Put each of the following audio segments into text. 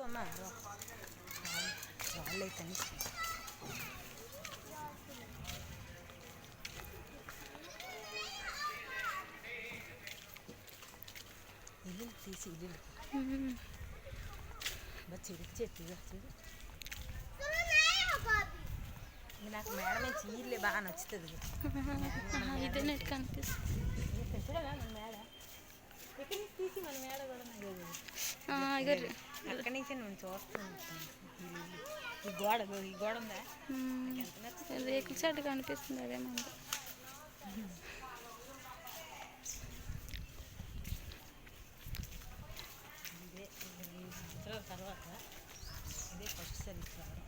అమ్మా వాళ్ళైతే ఇల్లు తీసి ఇల్లు చిరికి చెట్టు చూడు. నాకు మేడం చీరలే బాగా నచ్చుతుంది. ఇదే నెట్ కనిపిస్తుంది చూడగా మన మేడ ఎక్కడి నుంచి తీసి మన మేడ కూడా అక్కడి నుంచి నేను చూస్తాను. ఈ గోడ ఉందా రేకుల చెట్టు కనిపిస్తుంది. అదే మంది ఇదే 2 సంవత్సరాల తర్వాత ఇదే ఫస్ట్ సర్వీస్ రావడం.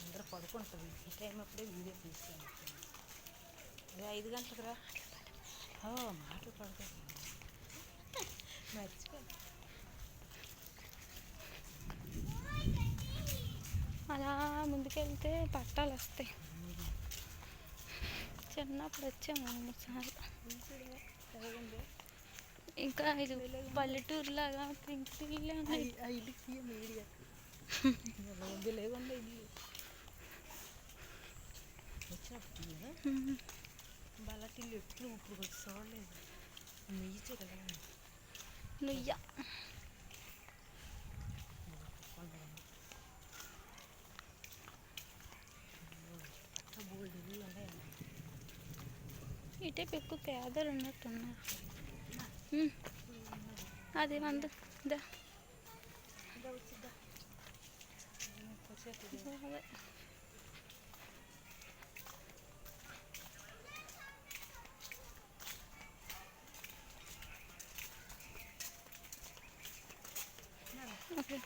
అందరూ పడుకుంటుంది. ఈ టైం అప్పుడే వీడియో తీసుకోవాలి. 5 గంటలకు రా. మాటలు పడుతుంది మర్చిపో. అలా ముందుకెళ్తే పట్టాలు వస్తాయి. చిన్నప్పుడు వచ్చాము 3 సార్లు. ఇంకా ఇది పల్లెటూరు లాగా పెంకుటిల్లు ఉన్నాయి. లేకుండా ఇల్లు వచ్చినప్పుడు బలటిల్లు ఎప్పుడు ఇప్పుడు వచ్చి చూడలేదు. నెయ్యి కదా నుయ్య బోల్డ్ ఇల్లు ఉన్నాయి. ఇటే ఎక్కువ పేదలు ఉన్నట్టున్నారు. అది వంద ఓకే.